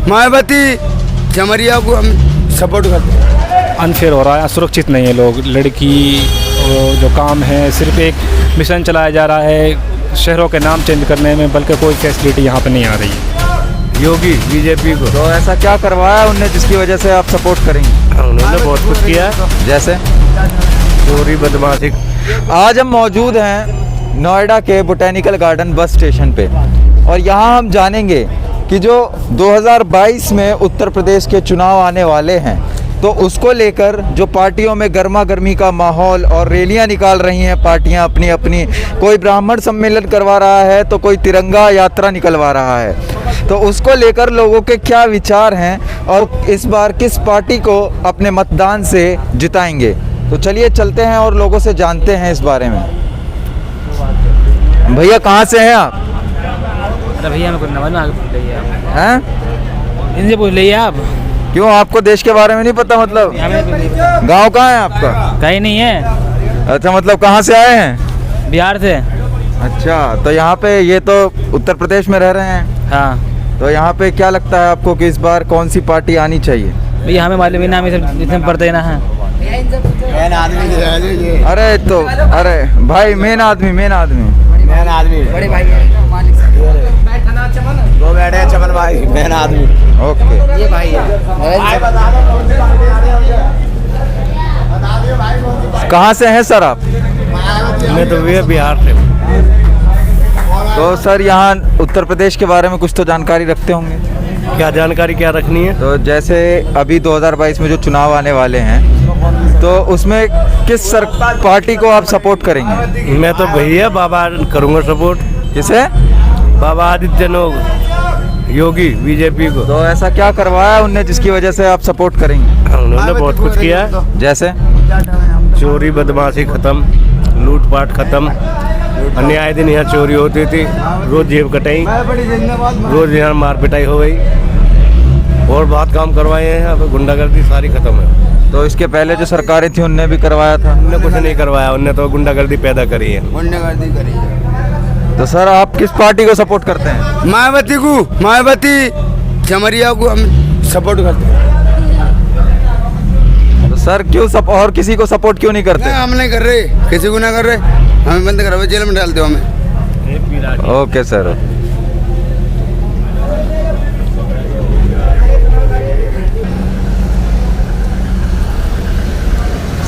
मायावती जमरिया को हम सपोर्ट करते हैं। अनफेयर हो रहा है, असुरक्षित नहीं है लोग। लड़की जो काम है सिर्फ एक मिशन चलाया जा रहा है शहरों के नाम चेंज करने में, बल्कि कोई फैसिलिटी यहाँ पे नहीं आ रही है। योगी बीजेपी को तो ऐसा क्या करवाया उनने जिसकी वजह से आप सपोर्ट करेंगे? उन्होंने बहुत कुछ किया, जैसे चोरी बदमाशी। आज हम मौजूद हैं नोएडा के बोटेनिकल गार्डन बस स्टेशन पे और यहाँ हम जानेंगे कि जो 2022 में उत्तर प्रदेश के चुनाव आने वाले हैं तो उसको लेकर जो पार्टियों में गर्मा गर्मी का माहौल और रैलियां निकाल रही हैं पार्टियां अपनी अपनी। कोई ब्राह्मण सम्मेलन करवा रहा है तो कोई तिरंगा यात्रा निकलवा रहा है, तो उसको लेकर लोगों के क्या विचार हैं और इस बार किस पार्टी को अपने मतदान से जिताएंगे। तो चलिए चलते हैं और लोगों से जानते हैं इस बारे में। भैया कहाँ से हैं आप? अरे भैया मैं कुछ नमन में आगे पूछ लीजिए आप। हैं? इनसे पूछ लीजिए आप। क्यों, आपको देश के बारे में नहीं पता? मतलब गांव कहाँ है आपका? कहीं नहीं है। अच्छा, मतलब कहाँ से आए हैं? बिहार से। अच्छा, तो यहाँ पे ये तो उत्तर प्रदेश में रह रहे हैं, हाँ। तो यहाँ पे क्या लगता है आपको कि इस बार कौन सी पार्टी आनी चाहिए? भैया हमें मालूम ही ना, हमें इसमें पढ़ते ना है। अरे भाई मेन आदमी बड़े भाई दो बैठे हैं चमन भाई, मेन आदमी। ओके, ये भाई है। कहाँ से हैं सर आप? मैं तो बिहार से। तो सर यहाँ उत्तर प्रदेश के बारे में कुछ तो जानकारी रखते होंगे। क्या जानकारी क्या रखनी है? तो जैसे अभी 2022 में जो चुनाव आने वाले हैं तो उसमें किस पार्टी को आप सपोर्ट करेंगे? मैं तो भैया बाबा करूँगा सपोर्ट। किसे? बाबा आदित्यनाथ योगी बीजेपी को। तो ऐसा क्या करवाया उनने जिसकी वजह से आप सपोर्ट करेंगे? उन्होंने बहुत कुछ किया, जैसे चोरी बदमाशी खत्म, लूटपाट खत्म। अन्याय दिन यहाँ चोरी होती थी, रोज जेब कटाई, रोज यहाँ मार पिटाई हो गई, और बहुत काम करवाए हैं यहाँ पे। गुंडागर्दी सारी खत्म है। तो इसके पहले जो सरकारें थी उनने भी करवाया था? उन्होंने कुछ नहीं करवाया, उनने तो गुंडागर्दी पैदा करी है। तो सर आप किस पार्टी को सपोर्ट करते हैं? मायावती को, मायावती जमरिया को हम सपोर्ट करते हैं। तो सर क्यों और किसी को सपोर्ट क्यों नहीं करते? हम नहीं कर रहे, किसी को ना कर रहे, हमें बंद करा, जेल में डालते हो हमें। Okay sir.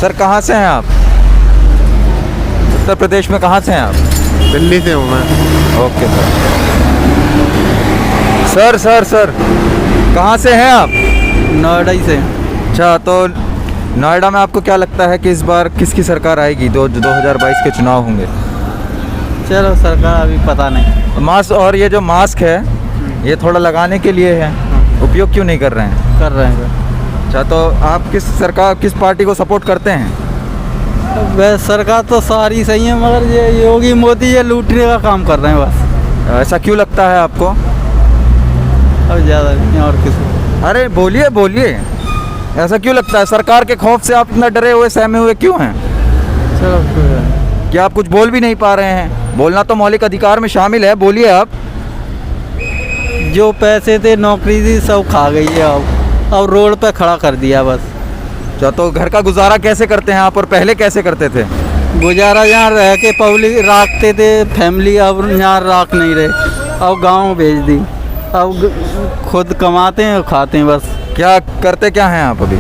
सर कहाँ से हैं आप? उत्तर प्रदेश में कहाँ से हैं आप? दिल्ली से हूँ मैं। Okay sir. सर कहाँ से हैं आप? नोएडा ही से। अच्छा, तो नोएडा में आपको क्या लगता है कि इस बार किसकी सरकार आएगी? 2022 के चुनाव होंगे। चलो सरकार अभी पता नहीं। मास्क, और ये जो मास्क है ये थोड़ा लगाने के लिए है, उपयोग क्यों नहीं कर रहे हैं? कर रहे हैं। अच्छा, तो आप किस पार्टी को सपोर्ट करते हैं? वैसे सरकार तो सारी सही है, मगर ये योगी मोदी ये लूटने का काम कर रहे हैं बस। ऐसा क्यों लगता है आपको? अब ज़्यादा नहीं और किसी। अरे बोलिए, ऐसा क्यों लगता है? सरकार के खौफ से आप इतना डरे हुए सहमे हुए क्यों हैं? चलो क्या आप कुछ बोल भी नहीं पा रहे हैं? बोलना तो मौलिक अधिकार में शामिल है, बोलिए आप। जो पैसे थे, नौकरी थी, सब खा गई है अब रोड पे खड़ा कर दिया बस। अच्छा, तो घर का गुजारा कैसे करते हैं आप और पहले कैसे करते थे? गुजारा यहाँ रह के पब्लिक रखते थे फैमिली, अब यहाँ राख नहीं रहे, अब गांव भेज दी, अब खुद कमाते हैं और खाते हैं बस। क्या करते क्या हैं आप अभी?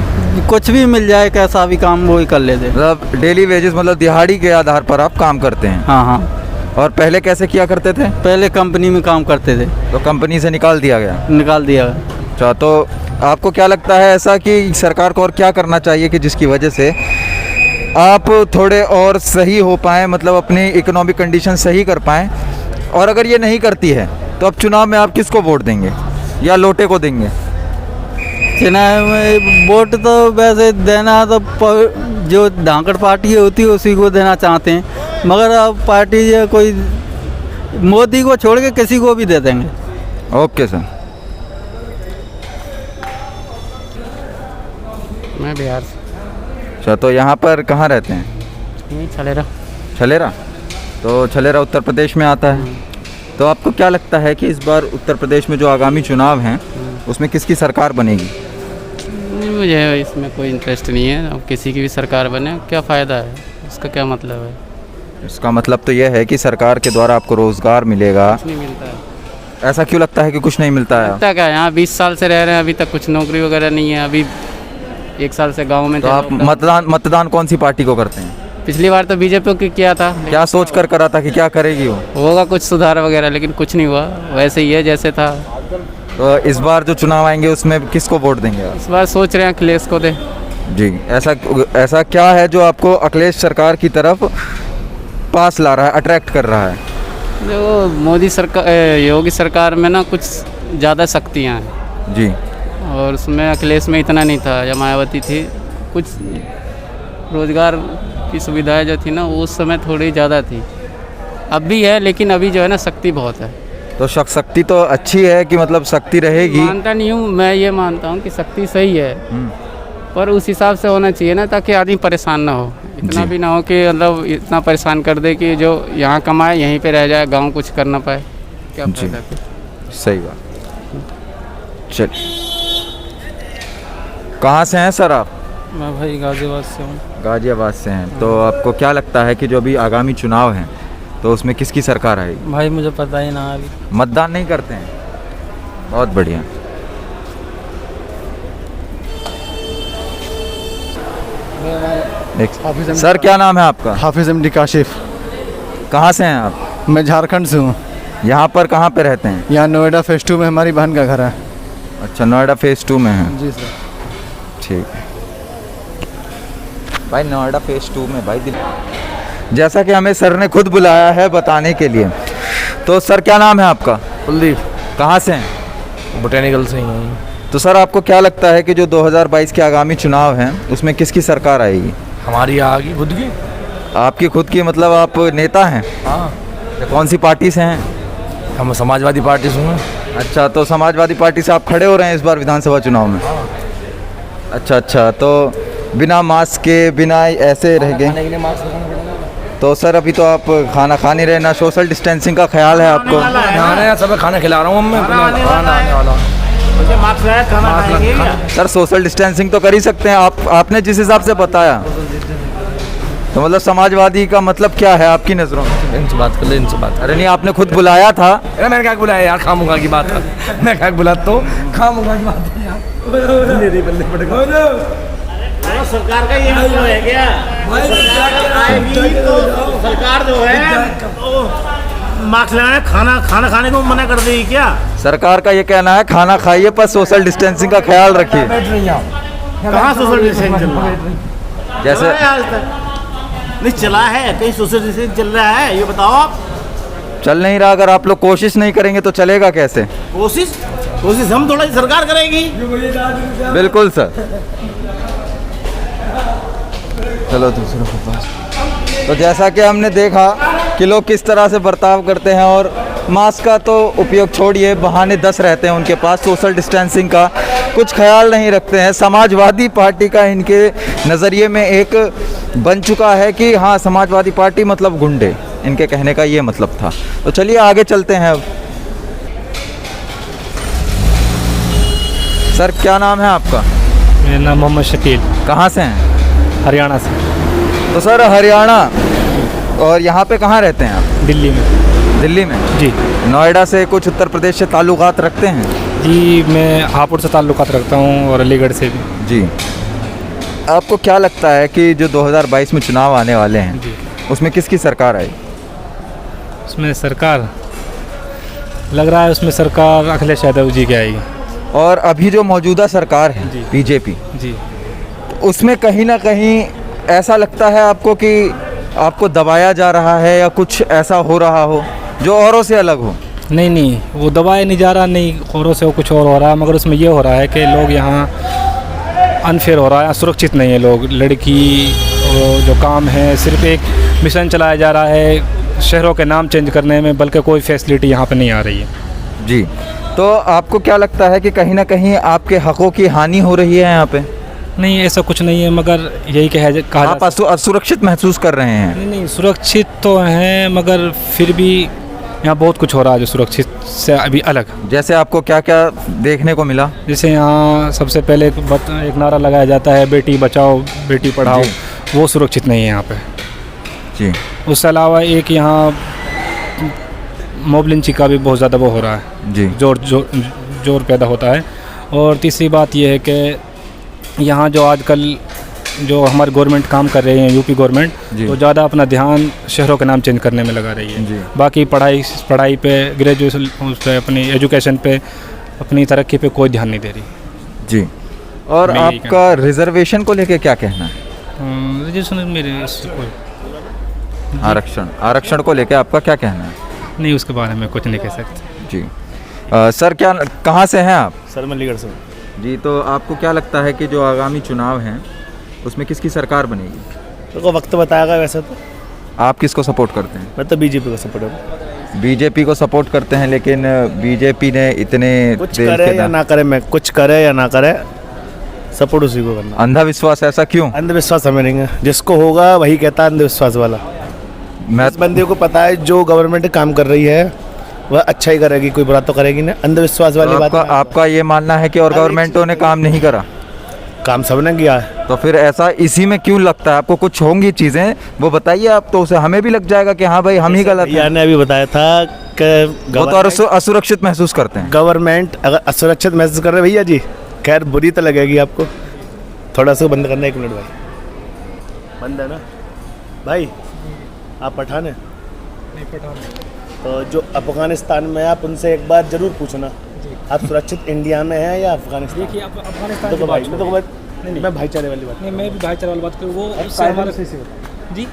कुछ भी मिल जाए, कैसा भी काम वही कर लेते। मतलब डेली वेजेस, मतलब दिहाड़ी के आधार पर आप काम करते हैं? हाँ। और पहले कैसे किया करते थे? पहले कंपनी में काम करते थे। तो कंपनी से निकाल दिया दिया। अच्छा, तो आपको क्या लगता है ऐसा कि सरकार को और क्या करना चाहिए कि जिसकी वजह से आप थोड़े और सही हो पाएँ, मतलब अपनी इकोनॉमिक कंडीशन सही कर पाएँ? और अगर ये नहीं करती है तो अब चुनाव में आप किसको वोट देंगे या लोटे को देंगे? चुनाव में वोट तो वैसे देना तो जो धांकड़ पार्टी होती है उसी को देना चाहते हैं, मगर अब पार्टी ये कोई मोदी को छोड़ के किसी को भी दे देंगे। Okay sir. मैं बिहार से। अच्छा, तो यहाँ पर कहाँ रहते हैं? यहीं छलेरा। छलेरा? तो छलेरा उत्तर प्रदेश में आता है। तो आपको क्या लगता है कि इस बार उत्तर प्रदेश में जो आगामी चुनाव हैं उसमें किसकी सरकार बनेगी? मुझे इसमें कोई इंटरेस्ट नहीं है। अब किसी की भी सरकार बने क्या फ़ायदा है, उसका क्या मतलब है? इसका मतलब तो यह है कि सरकार के द्वारा आपको रोज़गार मिलेगा। कुछ नहीं मिलता है। ऐसा क्यों लगता है कि कुछ नहीं मिलता है? लगता क्या है, यहाँ 20 साल से रह रहे हैं, अभी तक कुछ नौकरी वगैरह नहीं है। अभी 1 साल से गाँव में तो थे आप लोग। मतदान कौन सी पार्टी को करते हैं? पिछली बार तो बीजेपी को किया था। क्या सोच कर करा था कि क्या करेगी वो? होगा कुछ सुधार वगैरह, लेकिन कुछ नहीं हुआ, वैसे ही है जैसे था। तो इस बार जो चुनाव आएंगे उसमें किसको वोट देंगे आप? इस बार सोच रहे हैं अखिलेश को दे। जी, ऐसा क्या है जो आपको अखिलेश सरकार की तरफ पास ला रहा है, अट्रैक्ट कर रहा है? जो मोदी सरकार, योगी सरकार में ना कुछ ज़्यादा शक्तियाँ हैं जी, और उसमें अखिलेश में इतना नहीं था। जब मायावती थी, कुछ रोज़गार की सुविधाएं जो थी ना वो उस समय थोड़ी ज़्यादा थी। अब भी है, लेकिन अभी जो है ना शक्ति बहुत है। तो शक्ति तो अच्छी है कि मतलब शक्ति रहेगी? मानता नहीं हूँ, मैं ये मानता हूँ कि शक्ति सही है, पर उस हिसाब से होना चाहिए ना, ताकि आदमी परेशान ना हो। इतना भी ना हो कि मतलब इतना परेशान कर दे कि जो यहाँ कमाए यहीं पे रह जाए, गांव कुछ कर ना पाए। क्या फायदा फिर? सही बात। चल, कहाँ से हैं सर आप? मैं भाई गाज़ियाबाद से हूँ। गाजियाबाद से हैं। तो आपको क्या लगता है कि जो अभी आगामी चुनाव हैं तो उसमें किसकी सरकार आएगी? भाई मुझे पता ही ना अभी। मतदान नहीं करते हैं? बहुत बढ़िया। नेक्स्ट सर, क्या नाम है आपका? हाफिज़ एमडी काशिफ। कहाँ से हैं आप? मैं झारखंड से हूँ। यहाँ पर कहाँ पे रहते हैं? यहाँ नोएडा फेज़ 2 में हमारी बहन का घर है। अच्छा, नोएडा फेज़ 2 में है। जी सर। ठीक है भाई, नोएडा फेज़ 2 में भाई। जैसा कि हमें सर ने खुद बुलाया है बताने के लिए, तो सर क्या नाम है आपका? कुलदीप, कहाँ से हैं? बोटेनिकल से ही हैं। तो सर आपको क्या लगता है कि जो 2022 के आगामी चुनाव हैं उसमें किसकी सरकार आएगी? हमारी आगे खुद की। आपकी खुद की, मतलब आप नेता हैं? हाँ, कौन सी पार्टी से हैं? हम समाजवादी पार्टी से हैं। अच्छा, तो समाजवादी पार्टी से आप खड़े हो रहे हैं इस बार विधानसभा चुनाव में? अच्छा, तो बिना मास्क के, बिना ऐसे रह गए? तो सर अभी तो आप खाना खा नहीं रहे ना, सोशल डिस्टेंसिंग का ख्याल है आपको? सब खाना खिला रहा हूँ मैं। सर सोशल डिस्टेंसिंग तो कर ही सकते हैं आप, आपने जिस हिसाब से बताया। तो मतलब समाजवादी का मतलब क्या है आपकी नज़रों में? इनसे बात कर ले, इनसे बात। अरे नहीं, आपने खुद बुलाया था। अरे मैंने क्या बुलाया यार, खामोगा की बात कर। मैं क्या बुला तो खामोगा की बात है यार। सरकार का ये मतलब है क्या? सरकार जो है मास्क लगाने, खाना खाने को मना कर देगी क्या? सरकार का ये कहना है खाना खाइए पर सोशल डिस्टेंसिंग का ख्याल रखिए। कहाँ सोशल डिस्टेंसिंग चल रहा है? जैसे आज तक नहीं चला है, कहीं सोशल डिस्टेंसिंग चल रहा है? ये बताओ आप। चल नहीं रहा, अगर आप लोग कोशिश नहीं करेंगे तो चलेगा कैसे? कोशिश हम थोड़ा सी सरकार करेगी। बिल्कुल सर। चलो दूसरों के पास। तो जैसा कि हमने देखा कि लोग किस तरह से बर्ताव करते हैं, और मास्क का तो उपयोग छोड़िए, बहाने 10 रहते हैं उनके पास, सोशल डिस्टेंसिंग का कुछ ख्याल नहीं रखते हैं। समाजवादी पार्टी का इनके नज़रिए में एक बन चुका है कि हाँ, समाजवादी पार्टी मतलब गुंडे, इनके कहने का ये मतलब था। तो चलिए आगे चलते हैं अब। सर क्या नाम है आपका? मेरा नाम मोहम्मद शकील। कहाँ से हैं? हरियाणा से। तो सर हरियाणा, और यहाँ पे कहाँ रहते हैं आप? दिल्ली में। दिल्ली में? जी। नोएडा से कुछ उत्तर प्रदेश से ताल्लुकात रखते हैं? जी, मैं हापुड़ से ताल्लुकात रखता हूँ और अलीगढ़ से भी। जी। आपको क्या लगता है कि जो 2022 में चुनाव आने वाले हैं जी, उसमें किसकी सरकार आएगी? उसमें सरकार लग रहा है, उसमें सरकार अखिलेश यादव जी की आएगी। और अभी जो मौजूदा सरकार है जी। बीजेपी, जी, उसमें कहीं ना कहीं ऐसा लगता है आपको कि आपको दबाया जा रहा है या कुछ ऐसा हो रहा हो जो औरों से अलग हो? नहीं, वो दबाया नहीं जा रहा, नहीं औरों से वो कुछ और हो रहा है, मगर उसमें ये हो रहा है कि लोग यहाँ अनफेयर हो रहा है, सुरक्षित नहीं है लोग। लड़की वो जो काम है, सिर्फ एक मिशन चलाया जा रहा है शहरों के नाम चेंज करने में, बल्कि कोई फैसिलिटी यहाँ पे नहीं आ रही है। जी। तो आपको क्या लगता है कि कहीं ना कहीं आपके हकों की हानि हो रही है यहाँ पे? नहीं, ऐसा कुछ नहीं है, मगर यही कहा आप असुरक्षित महसूस कर रहे हैं? नहीं, सुरक्षित तो हैं, मगर फिर भी यहाँ बहुत कुछ हो रहा है जो सुरक्षित से अभी अलग। जैसे आपको क्या क्या देखने को मिला? जैसे यहाँ सबसे पहले एक नारा लगाया जाता है बेटी बचाओ बेटी पढ़ाओ, वो सुरक्षित नहीं है यहाँ पे जी। उसके अलावा एक यहाँ मॉब लिंचिंग का भी बहुत ज़्यादा वो हो रहा है जी, जोर पैदा होता है। और तीसरी बात ये है कि यहाँ जो आजकल जो हमारी गवर्नमेंट काम कर रही है यूपी गवर्नमेंट, तो ज़्यादा अपना ध्यान शहरों के नाम चेंज करने में लगा रही है। बाकी पढ़ाई पे, ग्रेजुएशन उस पे, अपनी एजुकेशन पे, अपनी तरक्की पे कोई ध्यान नहीं दे रही जी। और आपका रिजर्वेशन को लेके क्या कहना है? रिजर्वेशन मेरे आरक्षण को लेके आपका क्या कहना है? नहीं, उसके बारे में कुछ नहीं कह सकते जी। सर क्या कहाँ से हैं आप? सर मैं अलीगढ़ से। जी, तो आपको क्या लगता है कि जो आगामी चुनाव हैं उसमें किसकी सरकार बनेगी? तो वक्त बताएगा। वैसे तो आप किसको सपोर्ट करते हैं? मैं तो बीजेपी को सपोर्ट करूँ। बीजेपी को सपोर्ट करते हैं, लेकिन बीजेपी ने इतने कुछ करे या ना करे, मैं कुछ करे या ना करे सपोर्ट उसी को करना। अंधविश्वास ऐसा क्यों? अंधविश्वास हमें नहीं है, जिसको होगा वही कहता है अंधविश्वास वाला। मैं इस बंदे को पता है जो गवर्नमेंट काम कर रही है वह अच्छा ही करेगी, कोई बुरा तो करेगी ना। अंधविश्वास वाली बात आपका ये मानना है कि और गवर्नमेंटों ने काम नहीं करा? काम सबने किया है। तो फिर ऐसा इसी में क्यों लगता है आपको? कुछ होंगी चीज़ें वो बताइए आप, तो उसे हमें भी लग जाएगा कि हाँ भाई हम ही गलत हैं। ने अभी बताया था कि वो तो असुरक्षित महसूस करते हैं। गवर्नमेंट अगर असुरक्षित महसूस कर रहे भैया जी, खैर बुरी तो लगेगी आपको। थोड़ा सा बंद करना, 1 मिनट भाई। बंद है ना भाई? आप पठान हैं? नहीं, पठान। तो जो अफगानिस्तान में आप उनसे एक बार जरूर पूछना, आप सुरक्षित इंडिया में हैं या अफगानिस्तान? देखिए अफगानिस्तान तो भाई मैं भाईचारे वाली बात नहीं, मैं भी भाईचारे वाली बात करूँ। वो उससे हमारा जी,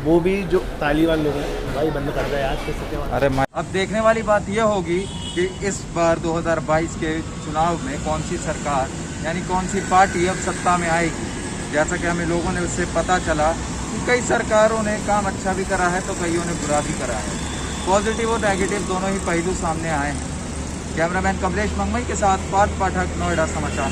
वो भी जो तालिबान लोग हैं भाई बंद कर रहे हैं आज कैसे। अरे अब देखने वाली बात यह होगी कि इस बार 2022 के चुनाव में कौन सी सरकार यानी कौन सी पार्टी अब सत्ता में आएगी। जैसा कि हमें लोगों ने उससे पता चला कि कई सरकारों ने काम अच्छा भी करा है तो कईयों ने बुरा भी करा है। पॉजिटिव और नेगेटिव दोनों ही पहलू सामने आए हैं। कैमरामैन कमलेश मंगमई के साथ पार्थ पाठक, नोएडा समाचार।